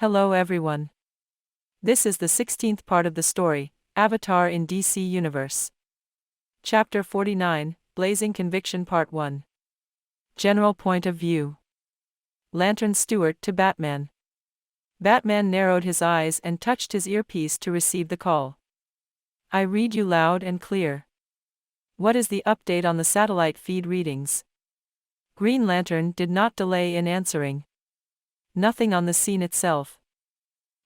Hello everyone. This is the 16th part of the story, Avatar in DC Universe. Chapter 49, Blazing Conviction Part 1. General Point of View. Lantern Stewart to Batman. Batman narrowed his eyes and touched his earpiece to receive the call. I read you loud and clear. What is the update on the satellite feed readings? Green Lantern did not delay in answering. Nothing on the scene itself.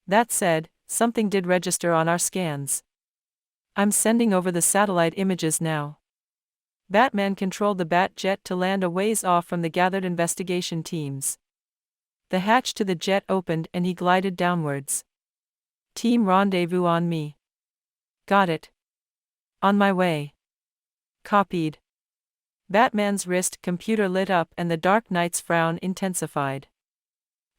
That said, something did register on our scans. I'm sending over the satellite images now. Batman controlled the Bat jet to land a ways off from the gathered investigation teams. The hatch to the jet opened and he glided downwards. Team rendezvous on me. Got it. On my way. Copied. Batman's wrist computer lit up and the Dark Knight's frown intensified.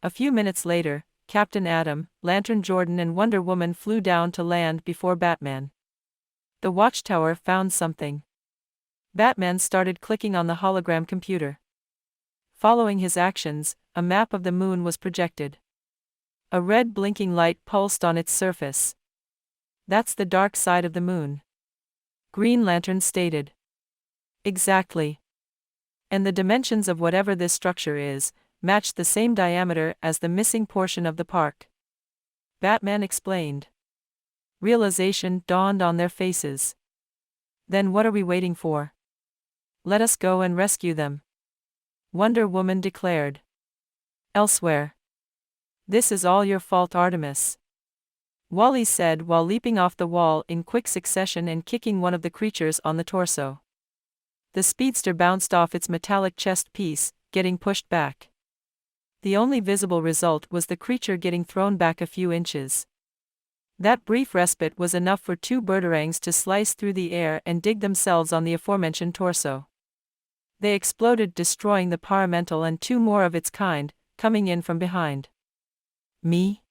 A few minutes later, Captain Atom, Lantern Jordan and Wonder Woman flew down to land before Batman. The watchtower found something. Batman started clicking on the hologram computer. Following his actions, a map of the moon was projected. A red blinking light pulsed on its surface. That's the dark side of the moon. Green Lantern stated. Exactly. And the dimensions of whatever this structure is, matched the same diameter as the missing portion of the park. Batman explained. Realization dawned on their faces. Then what are we waiting for? Let us go and rescue them. Wonder Woman declared. Elsewhere. This is all your fault, Artemis. Wally said while leaping off the wall in quick succession and kicking one of the creatures on the torso. The speedster bounced off its metallic chest piece, getting pushed back. The only visible result was the creature getting thrown back a few inches. That brief respite was enough for two birdarangs to slice through the air and dig themselves on the aforementioned torso. They exploded, destroying the paramental and two more of its kind, coming in from behind. Me?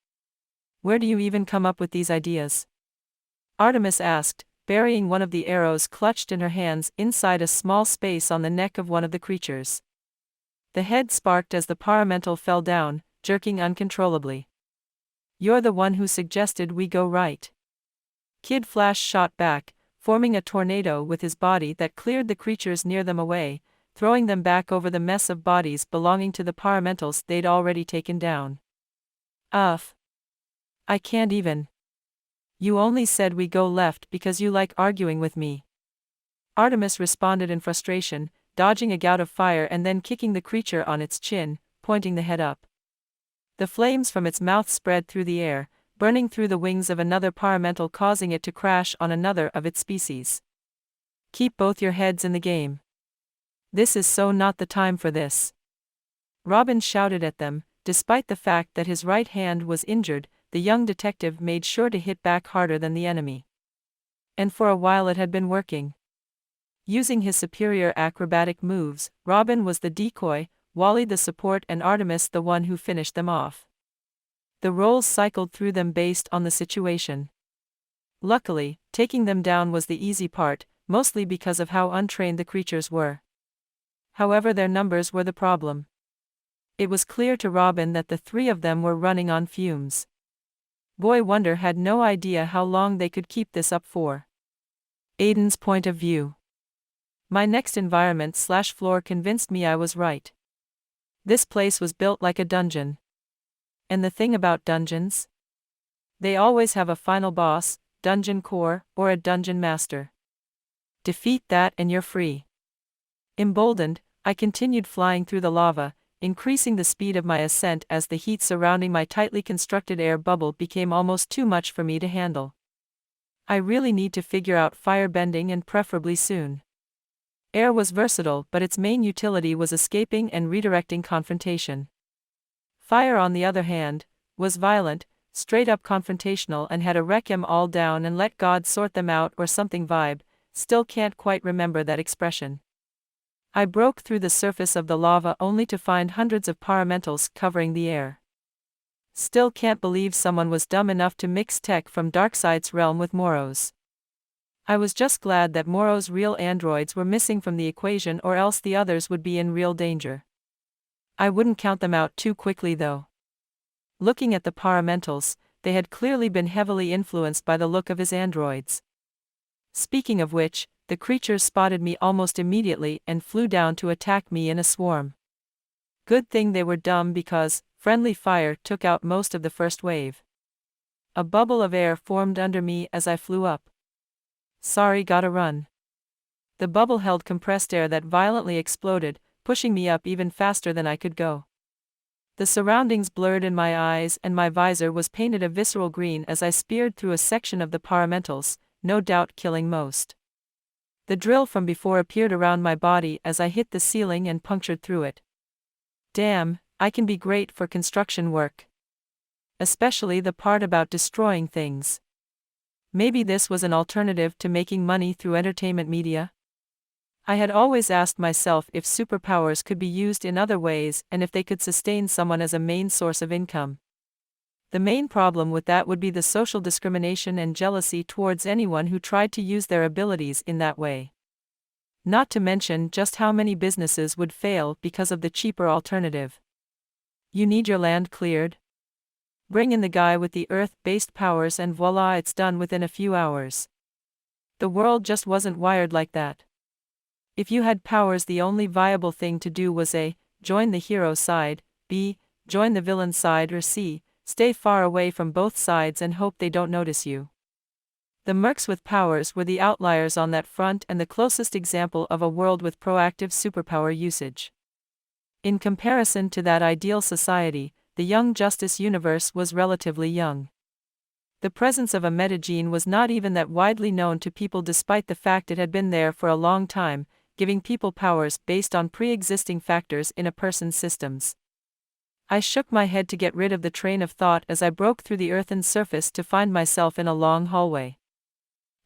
Where do you even come up with these ideas? Artemis asked, burying one of the arrows clutched in her hands inside a small space on the neck of one of the creatures. The head sparked as the paramental fell down, jerking uncontrollably. You're the one who suggested we go right. Kid Flash shot back, forming a tornado with his body that cleared the creatures near them away, throwing them back over the mess of bodies belonging to the paramentals they'd already taken down. I can't even. You only said we go left because you like arguing with me. Artemis responded in frustration, dodging a gout of fire and then kicking the creature on its chin, pointing the head up. The flames from its mouth spread through the air, burning through the wings of another paramental, causing it to crash on another of its species. Keep both your heads in the game. This is so not the time for this. Robin shouted at them. Despite the fact that his right hand was injured, the young detective made sure to hit back harder than the enemy. And for a while it had been working. Using his superior acrobatic moves, Robin was the decoy, Wally the support and Artemis the one who finished them off. The roles cycled through them based on the situation. Luckily, taking them down was the easy part, mostly because of how untrained the creatures were. However, their numbers were the problem. It was clear to Robin that the three of them were running on fumes. Boy Wonder had no idea how long they could keep this up for. Aiden's point of view. My next environment/floor convinced me I was right. This place was built like a dungeon. And the thing about dungeons? They always have a final boss, dungeon core, or a dungeon master. Defeat that and you're free. Emboldened, I continued flying through the lava, increasing the speed of my ascent as the heat surrounding my tightly constructed air bubble became almost too much for me to handle. I really need to figure out firebending, and preferably soon. Air was versatile, but its main utility was escaping and redirecting confrontation. Fire, on the other hand, was violent, straight-up confrontational and had a wreck 'em all down and let God sort them out or something vibe, still can't quite remember that expression. I broke through the surface of the lava only to find hundreds of paramentals covering the air. Still can't believe someone was dumb enough to mix tech from Darkseid's realm with Morrow's. I was just glad that Morrow's real androids were missing from the equation, or else the others would be in real danger. I wouldn't count them out too quickly though. Looking at the paramentals, they had clearly been heavily influenced by the look of his androids. Speaking of which, the creatures spotted me almost immediately and flew down to attack me in a swarm. Good thing they were dumb because friendly fire took out most of the first wave. A bubble of air formed under me as I flew up. Sorry, gotta run. The bubble held compressed air that violently exploded, pushing me up even faster than I could go. The surroundings blurred in my eyes and my visor was painted a visceral green as I speared through a section of the paramentals, no doubt killing most. The drill from before appeared around my body as I hit the ceiling and punctured through it. Damn, I can be great for construction work. Especially the part about destroying things. Maybe this was an alternative to making money through entertainment media? I had always asked myself if superpowers could be used in other ways and if they could sustain someone as a main source of income. The main problem with that would be the social discrimination and jealousy towards anyone who tried to use their abilities in that way. Not to mention just how many businesses would fail because of the cheaper alternative. You need your land cleared? Bring in the guy with the Earth-based powers and voila, it's done within a few hours. The world just wasn't wired like that. If you had powers, the only viable thing to do was A. Join the hero side, B. Join the villain side, or C. Stay far away from both sides and hope they don't notice you. The mercs with powers were the outliers on that front and the closest example of a world with proactive superpower usage. In comparison to that ideal society, the Young Justice universe was relatively young. The presence of a metagene was not even that widely known to people despite the fact it had been there for a long time, giving people powers based on pre-existing factors in a person's systems. I shook my head to get rid of the train of thought as I broke through the earthen surface to find myself in a long hallway.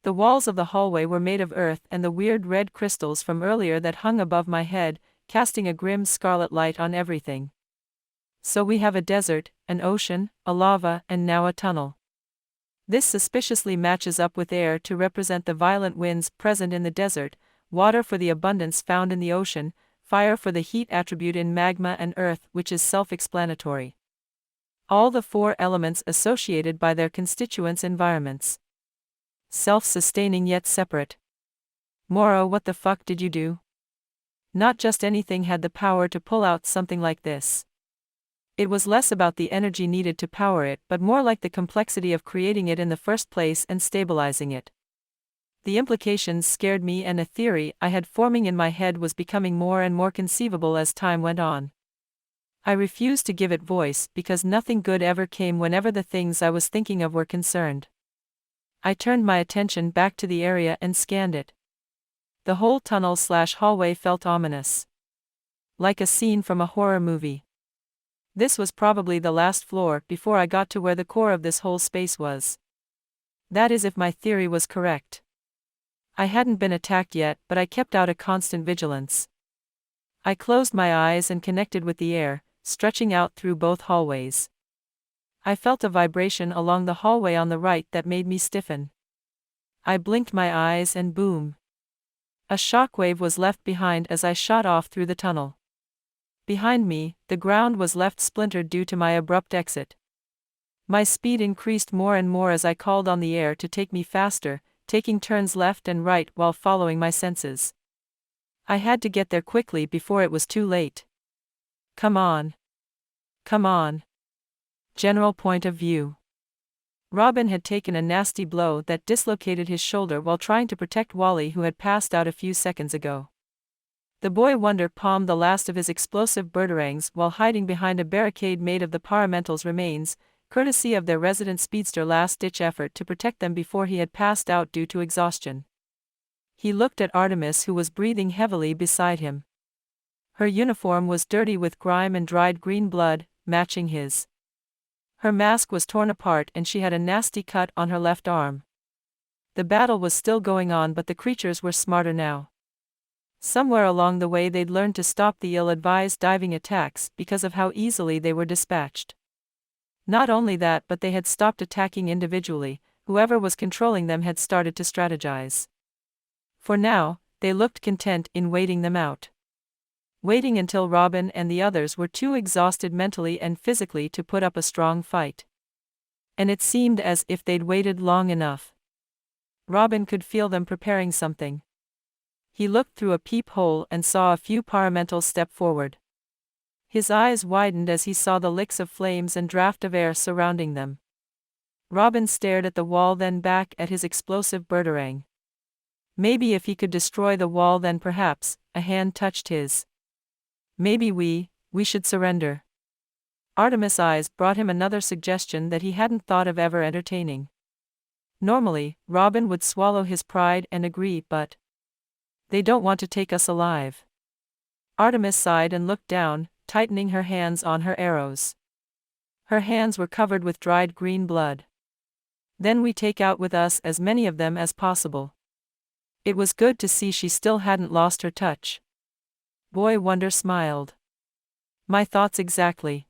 The walls of the hallway were made of earth and the weird red crystals from earlier that hung above my head, casting a grim scarlet light on everything. So we have a desert, an ocean, a lava, and now a tunnel. This suspiciously matches up with air to represent the violent winds present in the desert, water for the abundance found in the ocean, fire for the heat attribute in magma, and earth, which is self-explanatory. All the four elements associated by their constituents environments. Self-sustaining yet separate. Moro, what the fuck did you do? Not just anything had the power to pull out something like this. It was less about the energy needed to power it but more like the complexity of creating it in the first place and stabilizing it. The implications scared me and a theory I had forming in my head was becoming more and more conceivable as time went on. I refused to give it voice because nothing good ever came whenever the things I was thinking of were concerned. I turned my attention back to the area and scanned it. The whole tunnel/hallway felt ominous. Like a scene from a horror movie. This was probably the last floor before I got to where the core of this whole space was. That is if my theory was correct. I hadn't been attacked yet, but I kept out a constant vigilance. I closed my eyes and connected with the air, stretching out through both hallways. I felt a vibration along the hallway on the right that made me stiffen. I blinked my eyes and boom. A shockwave was left behind as I shot off through the tunnel. Behind me, the ground was left splintered due to my abrupt exit. My speed increased more and more as I called on the air to take me faster, taking turns left and right while following my senses. I had to get there quickly before it was too late. Come on. Come on. General point of view. Robin had taken a nasty blow that dislocated his shoulder while trying to protect Wally, who had passed out a few seconds ago. The boy Wonder palmed the last of his explosive birdarangs while hiding behind a barricade made of the Paramentals' remains, courtesy of their resident speedster last-ditch effort to protect them before he had passed out due to exhaustion. He looked at Artemis, who was breathing heavily beside him. Her uniform was dirty with grime and dried green blood, matching his. Her mask was torn apart and she had a nasty cut on her left arm. The battle was still going on, but the creatures were smarter now. Somewhere along the way they'd learned to stop the ill-advised diving attacks because of how easily they were dispatched. Not only that, but they had stopped attacking individually, whoever was controlling them had started to strategize. For now, they looked content in waiting them out. waiting until Robin and the others were too exhausted mentally and physically to put up a strong fight. And it seemed as if they'd waited long enough. Robin could feel them preparing something. He looked through a peephole and saw a few paramentals step forward. His eyes widened as he saw the licks of flames and draft of air surrounding them. Robin stared at the wall, then back at his explosive berdarang. Maybe if he could destroy the wall, then perhaps a hand touched his. Maybe we should surrender. Artemis' eyes brought him another suggestion that he hadn't thought of ever entertaining. Normally, Robin would swallow his pride and agree, but they don't want to take us alive. Artemis sighed and looked down, tightening her hands on her arrows. Her hands were covered with dried green blood. Then we take out with us as many of them as possible. It was good to see she still hadn't lost her touch. Boy Wonder smiled. My thoughts exactly.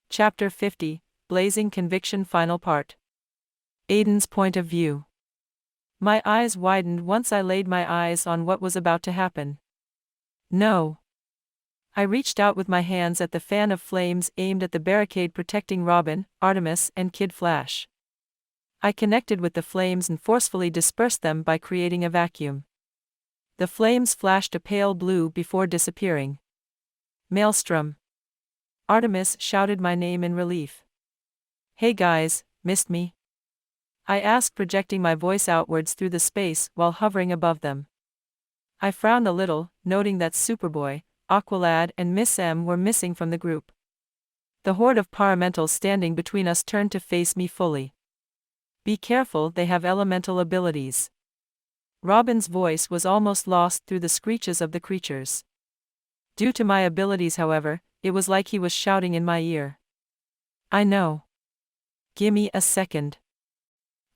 Chapter 50, Blazing Conviction, Final Part. Aiden's point of view. My eyes widened once I laid my eyes on what was about to happen. No. I reached out with my hands at the fan of flames aimed at the barricade protecting Robin, Artemis, and Kid Flash. I connected with the flames and forcefully dispersed them by creating a vacuum. The flames flashed a pale blue before disappearing. Maelstrom. Artemis shouted my name in relief. Hey guys, missed me? I asked, projecting my voice outwards through the space while hovering above them. I frowned a little, noting that Superboy, Aqualad, and Miss M were missing from the group. The horde of paramentals standing between us turned to face me fully. Be careful, they have elemental abilities. Robin's voice was almost lost through the screeches of the creatures. Due to my abilities, however, it was like he was shouting in my ear. I know. Gimme a second.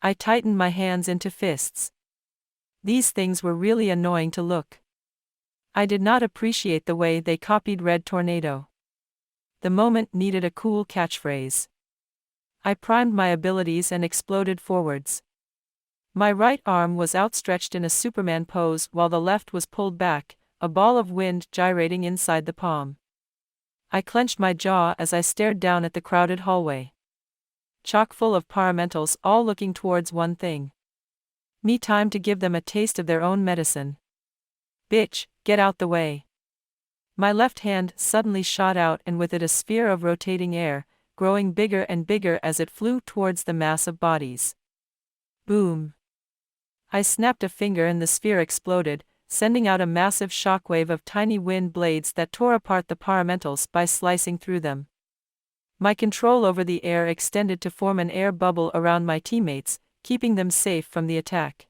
I tightened my hands into fists. These things were really annoying to look. I did not appreciate the way they copied Red Tornado. The moment needed a cool catchphrase. I primed my abilities and exploded forwards. My right arm was outstretched in a Superman pose while the left was pulled back, a ball of wind gyrating inside the palm. I clenched my jaw as I stared down at the crowded hallway. Chock full of paramentals, all looking towards one thing. Me, time to give them a taste of their own medicine. Bitch, get out the way. My left hand suddenly shot out, and with it a sphere of rotating air, growing bigger and bigger as it flew towards the mass of bodies. Boom. I snapped a finger and the sphere exploded, sending out a massive shockwave of tiny wind blades that tore apart the paramentals by slicing through them. My control over the air extended to form an air bubble around my teammates, keeping them safe from the attack.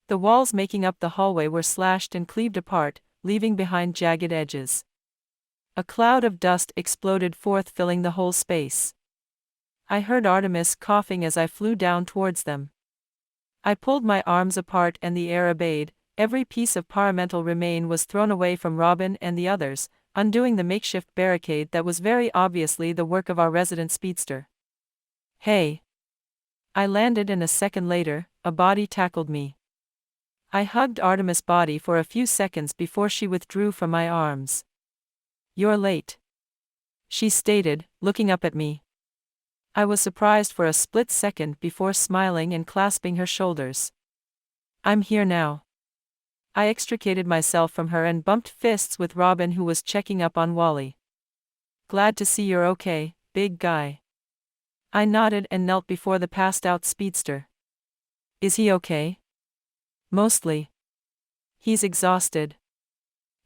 The walls making up the hallway were slashed and cleaved apart, leaving behind jagged edges. A cloud of dust exploded forth, filling the whole space. I heard Artemis coughing as I flew down towards them. I pulled my arms apart and the air obeyed. Every piece of paramental remain was thrown away from Robin and the others, undoing the makeshift barricade that was very obviously the work of our resident speedster. Hey! I landed, and a second later, a body tackled me. I hugged Artemis' body for a few seconds before she withdrew from my arms. You're late, she stated, looking up at me. I was surprised for a split second before smiling and clasping her shoulders. I'm here now. I extricated myself from her and bumped fists with Robin, who was checking up on Wally. Glad to see you're okay, big guy. I nodded and knelt before the passed-out speedster. Is he okay? Mostly. He's exhausted.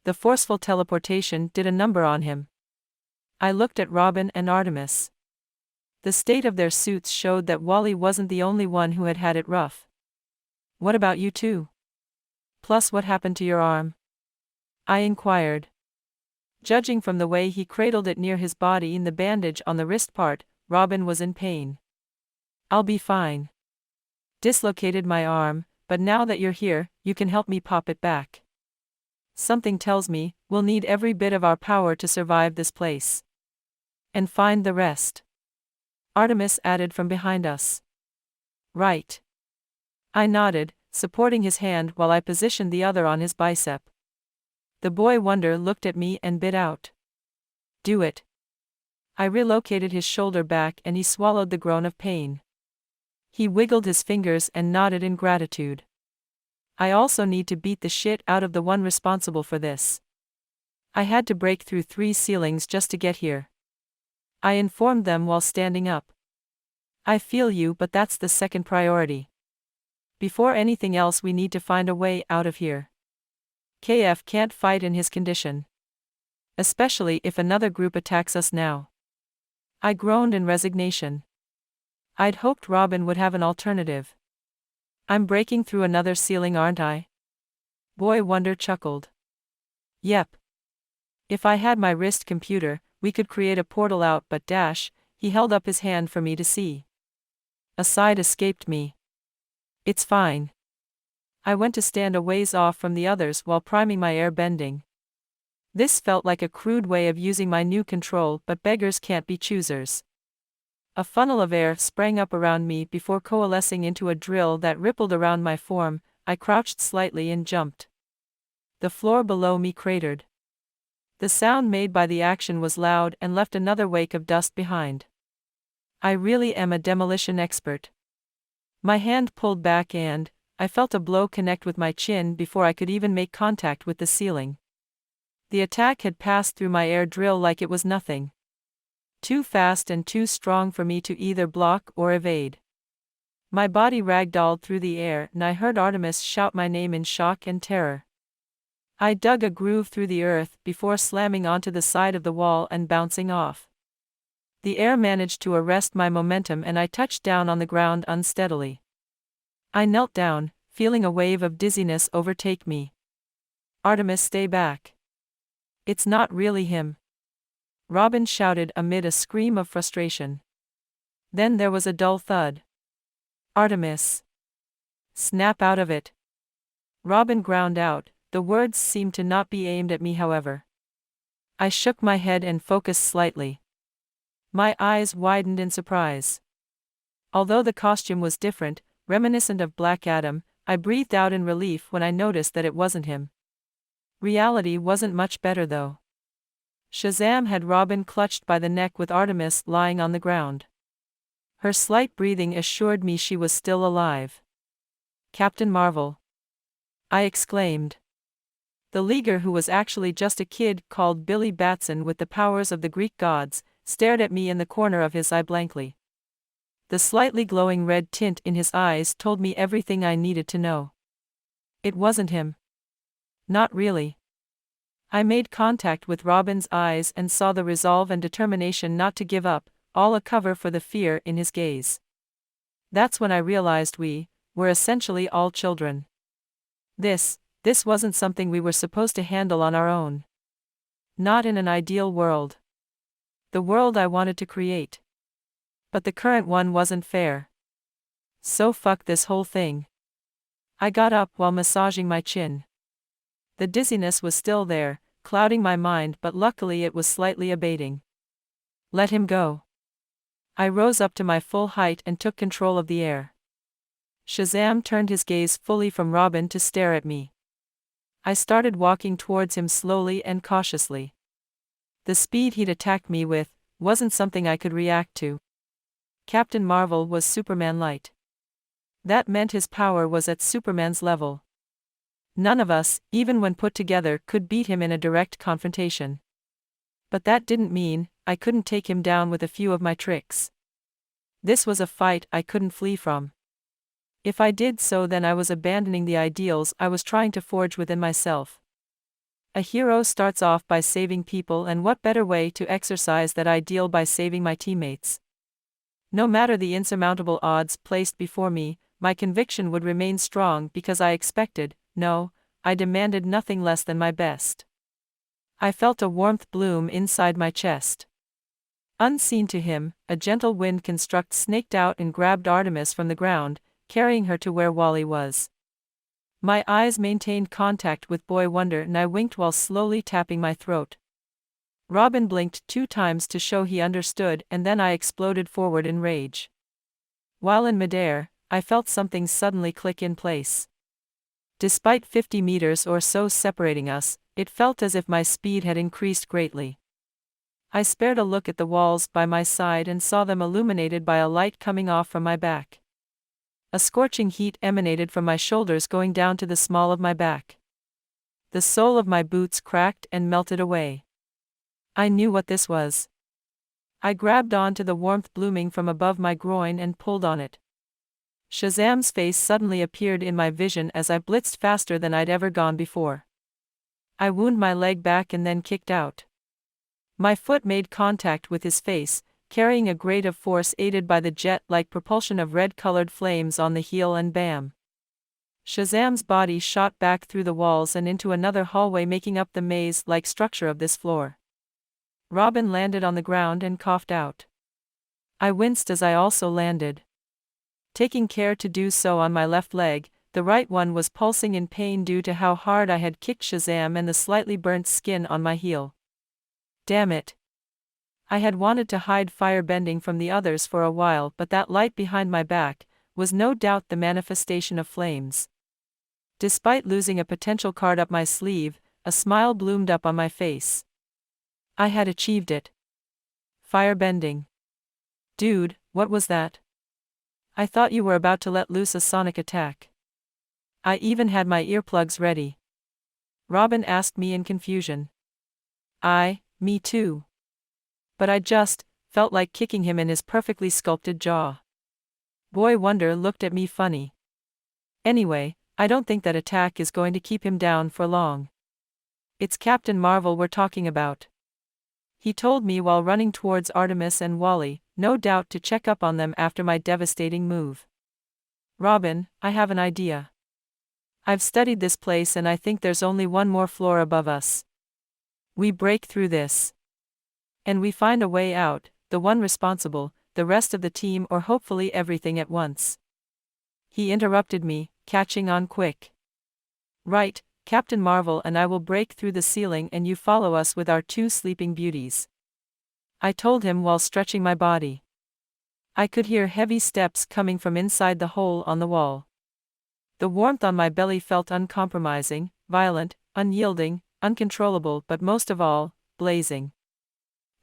The forceful teleportation did a number on him. I looked at Robin and Artemis. The state of their suits showed that Wally wasn't the only one who had had it rough. What about you two? Plus, what happened to your arm? I inquired. Judging from the way he cradled it near his body and the bandage on the wrist part, Robin was in pain. I'll be fine. Dislocated my arm, but now that you're here, you can help me pop it back. Something tells me we'll need every bit of our power to survive this place. And find the rest. Artemis added from behind us. Right. I nodded, supporting his hand while I positioned the other on his bicep. The boy wonder looked at me and bit out. Do it. I relocated his shoulder back and he swallowed the groan of pain. He wiggled his fingers and nodded in gratitude. I also need to beat the shit out of the one responsible for this. I had to break through 3 ceilings just to get here. I informed them while standing up. I feel you, but that's the second priority. Before anything else, we need to find a way out of here. KF can't fight in his condition. Especially if another group attacks us now. I groaned in resignation. I'd hoped Robin would have an alternative. I'm breaking through another ceiling, aren't I? Boy Wonder chuckled. Yep. If I had my wrist computer, we could create a portal out, but he held up his hand for me to see. A sigh escaped me. It's fine. I went to stand a ways off from the others while priming my air bending. This felt like a crude way of using my new control, but beggars can't be choosers. A funnel of air sprang up around me before coalescing into a drill that rippled around my form. I crouched slightly and jumped. The floor below me cratered. The sound made by the action was loud and left another wake of dust behind. I really am a demolition expert. My hand pulled back and I felt a blow connect with my chin before I could even make contact with the ceiling. The attack had passed through my air drill like it was nothing. Too fast and too strong for me to either block or evade. My body ragdolled through the air and I heard Artemis shout my name in shock and terror. I dug a groove through the earth before slamming onto the side of the wall and bouncing off. The air managed to arrest my momentum and I touched down on the ground unsteadily. I knelt down, feeling a wave of dizziness overtake me. Artemis, stay back. It's not really him. Robin shouted amid a scream of frustration. Then there was a dull thud. Artemis. Snap out of it. Robin ground out, the words seemed to not be aimed at me however. I shook my head and focused slightly. My eyes widened in surprise. Although the costume was different, reminiscent of Black Adam, I breathed out in relief when I noticed that it wasn't him. Reality wasn't much better though. Shazam had Robin clutched by the neck with Artemis lying on the ground. Her slight breathing assured me she was still alive. Captain Marvel! I exclaimed. The Leaguer, who was actually just a kid called Billy Batson with the powers of the Greek gods, stared at me in the corner of his eye blankly. The slightly glowing red tint in his eyes told me everything I needed to know. It wasn't him. Not really. I made contact with Robin's eyes and saw the resolve and determination not to give up, all a cover for the fear in his gaze. That's when I realized we were essentially all children. This wasn't something we were supposed to handle on our own. Not in an ideal world. The world I wanted to create. But the current one wasn't fair. So fuck this whole thing. I got up while massaging my chin. The dizziness was still there, clouding my mind, but luckily it was slightly abating. Let him go. I rose up to my full height and took control of the air. Shazam turned his gaze fully from Robin to stare at me. I started walking towards him slowly and cautiously. The speed he'd attacked me with wasn't something I could react to. Captain Marvel was Superman light. That meant his power was at Superman's level. None of us, even when put together, could beat him in a direct confrontation. But that didn't mean I couldn't take him down with a few of my tricks. This was a fight I couldn't flee from. If I did so, then I was abandoning the ideals I was trying to forge within myself. A hero starts off by saving people, and what better way to exercise that ideal by saving my teammates? No matter the insurmountable odds placed before me, my conviction would remain strong because I expected, no, I demanded nothing less than my best. I felt a warmth bloom inside my chest. Unseen to him, a gentle wind construct snaked out and grabbed Artemis from the ground, carrying her to where Wally was. My eyes maintained contact with Boy Wonder and I winked while slowly tapping my throat. Robin blinked 2 times to show he understood, and then I exploded forward in rage. While in midair, I felt something suddenly click in place. Despite 50 meters or so separating us, It felt as if my speed had increased greatly. I spared a look at the walls by my side and saw them illuminated by a light coming off from my back. A scorching heat emanated from my shoulders going down to the small of my back. The sole of my boots cracked and melted away. I knew what this was. I grabbed on to the warmth blooming from above my groin and pulled on it. Shazam's face suddenly appeared in my vision as I blitzed faster than I'd ever gone before. I wound my leg back and then kicked out. My foot made contact with his face, carrying a grade of force aided by the jet-like propulsion of red-colored flames on the heel, and bam! Shazam's body shot back through the walls and into another hallway, making up the maze-like structure of this floor. Robin landed on the ground and coughed out. I winced as I also landed. Taking care to do so on my left leg, the right one was pulsing in pain due to how hard I had kicked Shazam and the slightly burnt skin on my heel. Damn it. I had wanted to hide firebending from the others for a while, but that light behind my back was no doubt the manifestation of flames. Despite losing a potential card up my sleeve, a smile bloomed up on my face. I had achieved it. Firebending. Dude, what was that? I thought you were about to let loose a sonic attack. I even had my earplugs ready. Robin asked me in confusion. Me too. But I just felt like kicking him in his perfectly sculpted jaw. Boy Wonder looked at me funny. Anyway, I don't think that attack is going to keep him down for long. It's Captain Marvel we're talking about. He told me while running towards Artemis and Wally, no doubt to check up on them after my devastating move. Robin, I have an idea. I've studied this place and I think there's only one more floor above us. We break through this. And we find a way out, the one responsible, the rest of the team, or hopefully everything at once. He interrupted me, catching on quick. Right, Captain Marvel and I will break through the ceiling and you follow us with our two sleeping beauties. I told him while stretching my body. I could hear heavy steps coming from inside the hole on the wall. The warmth on my belly felt uncompromising, violent, unyielding, uncontrollable, but most of all, blazing.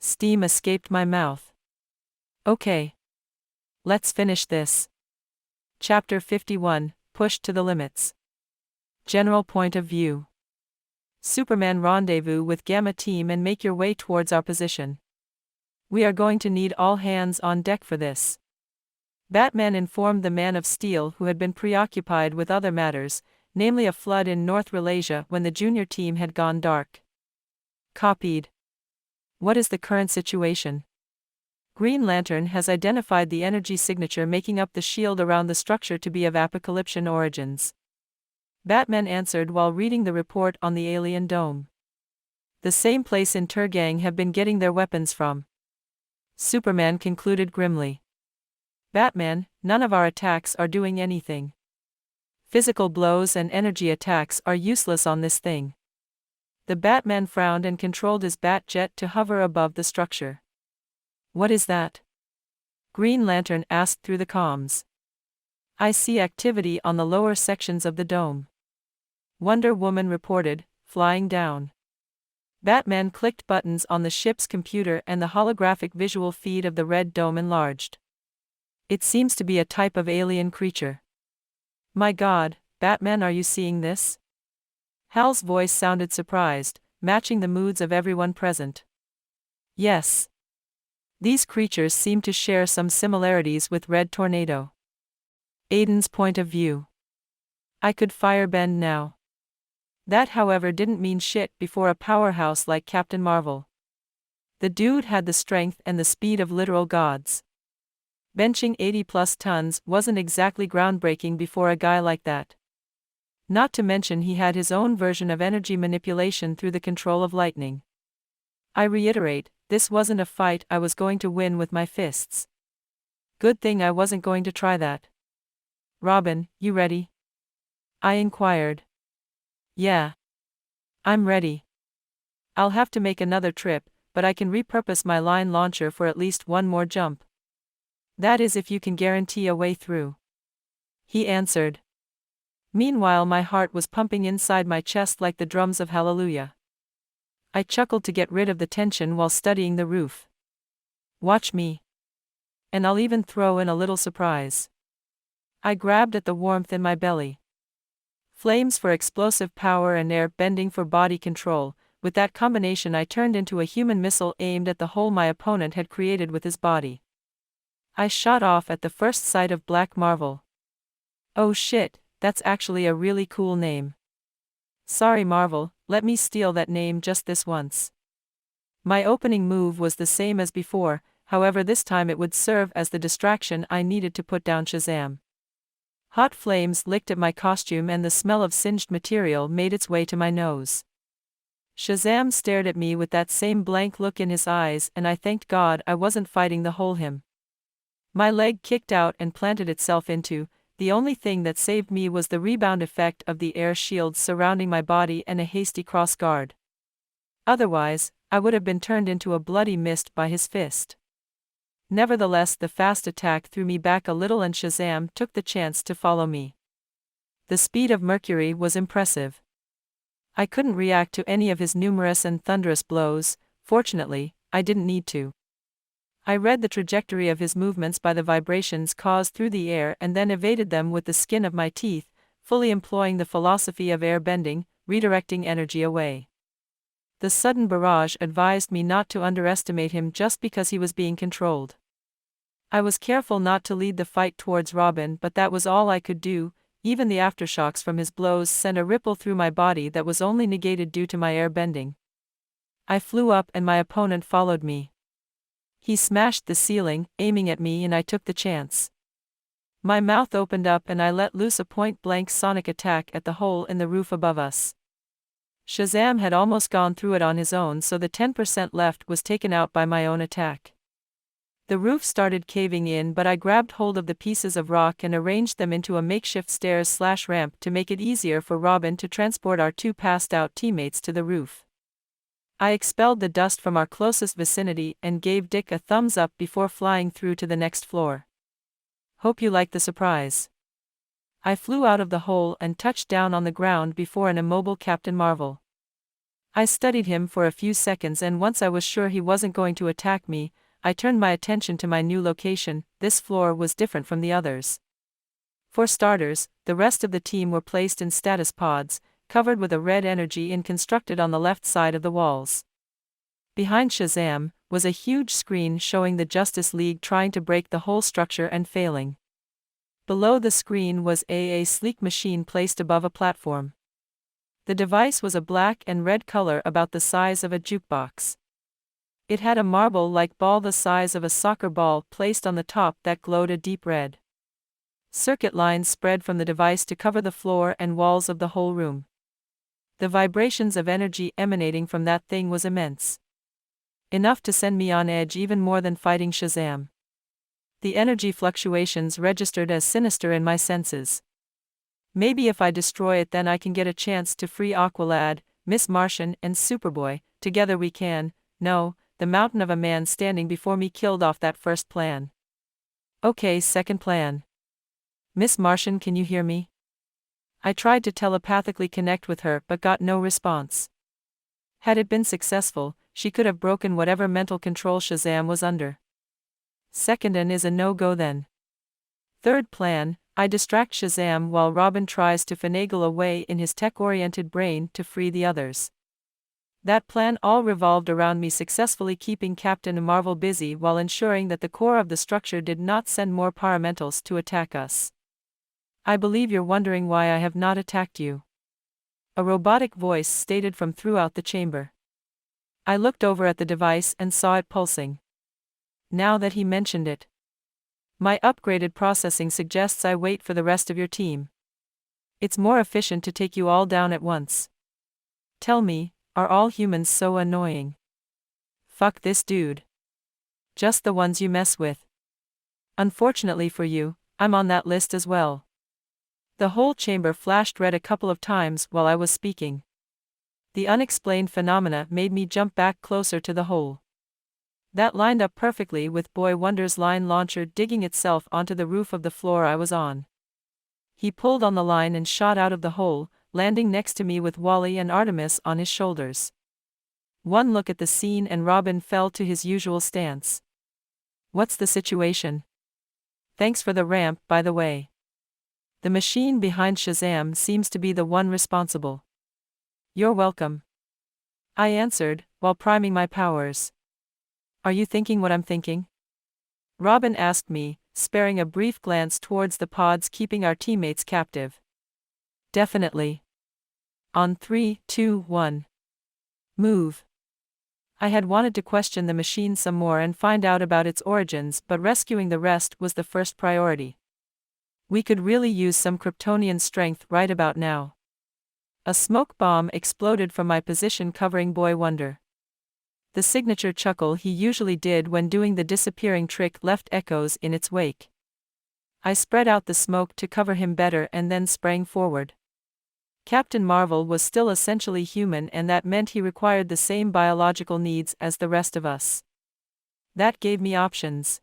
Steam escaped my mouth. Okay. Let's finish this. Chapter 51, Pushed to the Limits. General point of view. Superman, rendezvous with Gamma Team and make your way towards our position. We are going to need all hands on deck for this. Batman informed the Man of Steel, who had been preoccupied with other matters, namely a flood in North Ralasia, when the junior team had gone dark. Copied. What is the current situation? Green Lantern has identified the energy signature making up the shield around the structure to be of apocalyptic origins. Batman answered while reading the report on the alien dome. The same place in Turgang have been getting their weapons from. Superman concluded grimly. Batman, none of our attacks are doing anything. Physical blows and energy attacks are useless on this thing. The Batman frowned and controlled his bat jet to hover above the structure. What is that? Green Lantern asked through the comms. I see activity on the lower sections of the dome. Wonder Woman reported, flying down. Batman clicked buttons on the ship's computer and the holographic visual feed of the red dome enlarged. It seems to be a type of alien creature. My God, Batman, are you seeing this? Hal's voice sounded surprised, matching the moods of everyone present. Yes. These creatures seem to share some similarities with Red Tornado. Aiden's point of view. I could firebend now. That, however, didn't mean shit before a powerhouse like Captain Marvel. The dude had the strength and the speed of literal gods. Benching 80+ tons wasn't exactly groundbreaking before a guy like that. Not to mention he had his own version of energy manipulation through the control of lightning. I reiterate, this wasn't a fight I was going to win with my fists. Good thing I wasn't going to try that. Robin, you ready? I inquired. Yeah. I'm ready. I'll have to make another trip, but I can repurpose my line launcher for at least one more jump. That is if you can guarantee a way through. He answered. Meanwhile my heart was pumping inside my chest like the drums of hallelujah. I chuckled to get rid of the tension while studying the roof. Watch me. And I'll even throw in a little surprise. I grabbed at the warmth in my belly. Flames for explosive power and air bending for body control. With that combination, I turned into a human missile aimed at the hole my opponent had created with his body. I shot off at the first sight of Black Marvel. Oh shit, that's actually a really cool name. Sorry Marvel, let me steal that name just this once. My opening move was the same as before, however this time it would serve as the distraction I needed to put down Shazam. Hot flames licked at my costume and the smell of singed material made its way to my nose. Shazam stared at me with that same blank look in his eyes, and I thanked God I wasn't fighting the whole him. My leg kicked out and planted itself into. The only thing that saved me was the rebound effect of the air shields surrounding my body and a hasty cross guard. Otherwise, I would have been turned into a bloody mist by his fist. Nevertheless, the fast attack threw me back a little and Shazam took the chance to follow me. The speed of Mercury was impressive. I couldn't react to any of his numerous and thunderous blows. Fortunately, I didn't need to. I read the trajectory of his movements by the vibrations caused through the air and then evaded them with the skin of my teeth, fully employing the philosophy of air bending, redirecting energy away. The sudden barrage advised me not to underestimate him just because he was being controlled. I was careful not to lead the fight towards Robin, but that was all I could do. Even the aftershocks from his blows sent a ripple through my body that was only negated due to my air bending. I flew up and my opponent followed me. He smashed the ceiling, aiming at me, and I took the chance. My mouth opened up and I let loose a point-blank sonic attack at the hole in the roof above us. Shazam had almost gone through it on his own, so the 10% left was taken out by my own attack. The roof started caving in, but I grabbed hold of the pieces of rock and arranged them into a makeshift stairs/ramp to make it easier for Robin to transport our two passed-out teammates to the roof. I expelled the dust from our closest vicinity and gave Dick a thumbs up before flying through to the next floor. Hope you liked the surprise. I flew out of the hole and touched down on the ground before an immobile Captain Marvel. I studied him for a few seconds, and once I was sure he wasn't going to attack me, I turned my attention to my new location. This floor was different from the others. For starters, the rest of the team were placed in status pods, covered with a red energy and constructed on the left side of the walls. Behind Shazam was a huge screen showing the Justice League trying to break the whole structure and failing. Below the screen was a sleek machine placed above a platform. The device was a black and red color about the size of a jukebox. It had a marble-like ball the size of a soccer ball placed on the top that glowed a deep red. Circuit lines spread from the device to cover the floor and walls of the whole room. The vibrations of energy emanating from that thing was immense. Enough to send me on edge even more than fighting Shazam. The energy fluctuations registered as sinister in my senses. Maybe if I destroy it, then I can get a chance to free Aqualad, Miss Martian, and Superboy. Together we can. No, the mountain of a man standing before me killed off that first plan. Okay, second plan. Miss Martian, can you hear me? I tried to telepathically connect with her but got no response. Had it been successful, she could have broken whatever mental control Shazam was under. Second and is a no-go then. Third plan, I distract Shazam while Robin tries to finagle a way in his tech-oriented brain to free the others. That plan all revolved around me successfully keeping Captain Marvel busy while ensuring that the core of the structure did not send more paramentals to attack us. I believe you're wondering why I have not attacked you. A robotic voice stated from throughout the chamber. I looked over at the device and saw it pulsing. Now that he mentioned it, my upgraded processing suggests I wait for the rest of your team. It's more efficient to take you all down at once. Tell me, are all humans so annoying? Fuck this dude. Just the ones you mess with. Unfortunately for you, I'm on that list as well. The whole chamber flashed red a couple of times while I was speaking. The unexplained phenomena made me jump back closer to the hole. That lined up perfectly with Boy Wonder's line launcher digging itself onto the roof of the floor I was on. He pulled on the line and shot out of the hole, landing next to me with Wally and Artemis on his shoulders. One look at the scene and Robin fell to his usual stance. What's the situation? Thanks for the ramp, by the way. The machine behind Shazam seems to be the one responsible. You're welcome, I answered, while priming my powers. Are you thinking what I'm thinking? Robin asked me, sparing a brief glance towards the pods keeping our teammates captive. Definitely. On 3, 2, 1. Move. I had wanted to question the machine some more and find out about its origins, but rescuing the rest was the first priority. We could really use some Kryptonian strength right about now. A smoke bomb exploded from my position, covering Boy Wonder. The signature chuckle he usually did when doing the disappearing trick left echoes in its wake. I spread out the smoke to cover him better and then sprang forward. Captain Marvel was still essentially human, and that meant he required the same biological needs as the rest of us. That gave me options.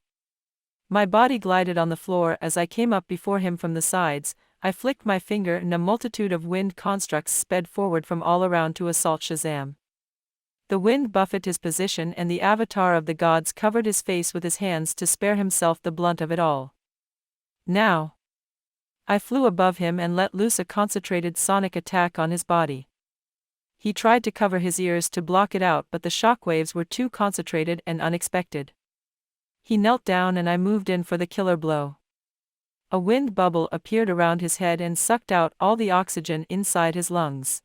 My body glided on the floor as I came up before him from the sides. I flicked my finger and a multitude of wind constructs sped forward from all around to assault Shazam. The wind buffeted his position and the avatar of the gods covered his face with his hands to spare himself the blunt of it all. Now. I flew above him and let loose a concentrated sonic attack on his body. He tried to cover his ears to block it out, but the shockwaves were too concentrated and unexpected. He knelt down and I moved in for the killer blow. A wind bubble appeared around his head and sucked out all the oxygen inside his lungs.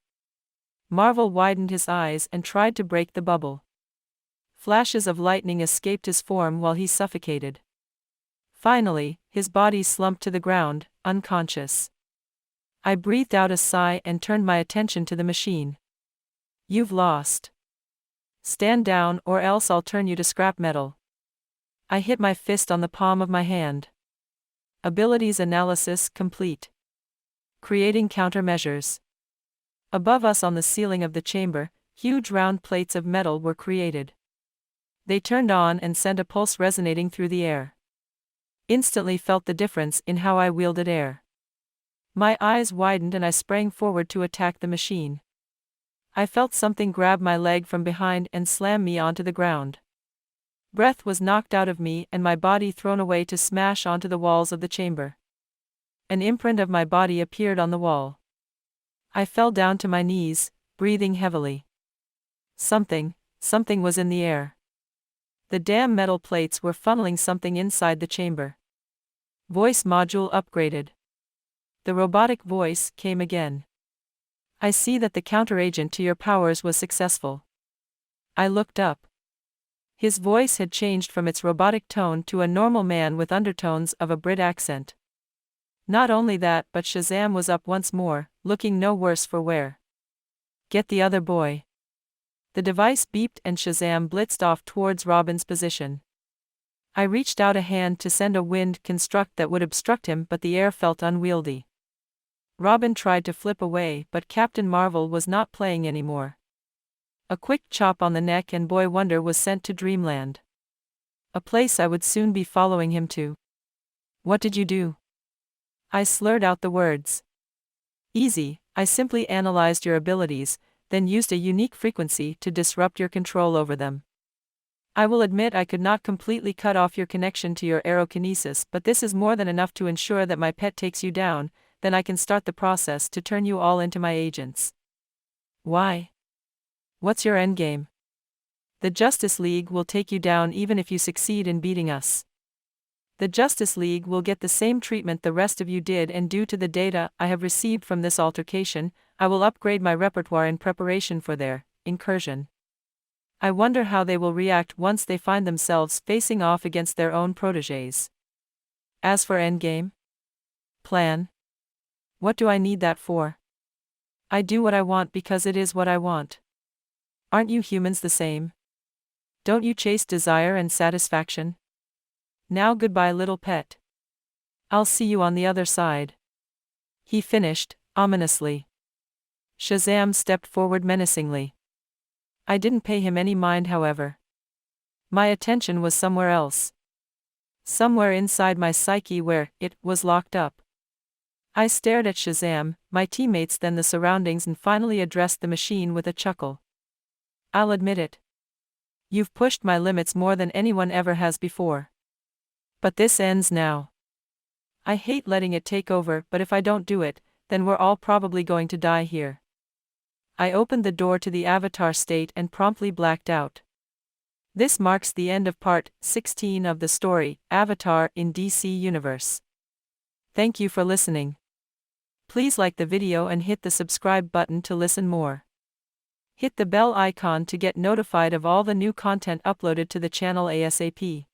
Marvel widened his eyes and tried to break the bubble. Flashes of lightning escaped his form while he suffocated. Finally, his body slumped to the ground, unconscious. I breathed out a sigh and turned my attention to the machine. You've lost. Stand down or else I'll turn you to scrap metal. I hit my fist on the palm of my hand. Abilities analysis complete. Creating countermeasures. Above us on the ceiling of the chamber, huge round plates of metal were created. They turned on and sent a pulse resonating through the air. Instantly felt the difference in how I wielded air. My eyes widened and I sprang forward to attack the machine. I felt something grab my leg from behind and slam me onto the ground. Breath was knocked out of me and my body thrown away to smash onto the walls of the chamber. An imprint of my body appeared on the wall. I fell down to my knees, breathing heavily. Something was in the air. The damn metal plates were funneling something inside the chamber. Voice module upgraded. The robotic voice came again. I see that the counteragent to your powers was successful. I looked up. His voice had changed from its robotic tone to a normal man with undertones of a Brit accent. Not only that, but Shazam was up once more, looking no worse for wear. Get the other boy. The device beeped and Shazam blitzed off towards Robin's position. I reached out a hand to send a wind construct that would obstruct him, but the air felt unwieldy. Robin tried to flip away, but Captain Marvel was not playing anymore. A quick chop on the neck and Boy Wonder was sent to Dreamland. A place I would soon be following him to. What did you do? I slurred out the words. Easy, I simply analyzed your abilities, then used a unique frequency to disrupt your control over them. I will admit I could not completely cut off your connection to your aerokinesis, but this is more than enough to ensure that my pet takes you down. Then I can start the process to turn you all into my agents. Why? What's your endgame? The Justice League will take you down even if you succeed in beating us. The Justice League will get the same treatment the rest of you did, and due to the data I have received from this altercation, I will upgrade my repertoire in preparation for their incursion. I wonder how they will react once they find themselves facing off against their own protégés. As for endgame? Plan? What do I need that for? I do what I want because it is what I want. Aren't you humans the same? Don't you chase desire and satisfaction? Now goodbye, little pet. I'll see you on the other side. He finished, ominously. Shazam stepped forward menacingly. I didn't pay him any mind, however. My attention was somewhere else. Somewhere inside my psyche where it was locked up. I stared at Shazam, my teammates, then the surroundings, and finally addressed the machine with a chuckle. I'll admit it. You've pushed my limits more than anyone ever has before. But this ends now. I hate letting it take over, but if I don't do it, then we're all probably going to die here. I opened the door to the avatar state and promptly blacked out. This marks the end of part 16 of the story, Avatar in DC Universe. Thank you for listening. Please like the video and hit the subscribe button to listen more. Hit the bell icon to get notified of all the new content uploaded to the channel ASAP.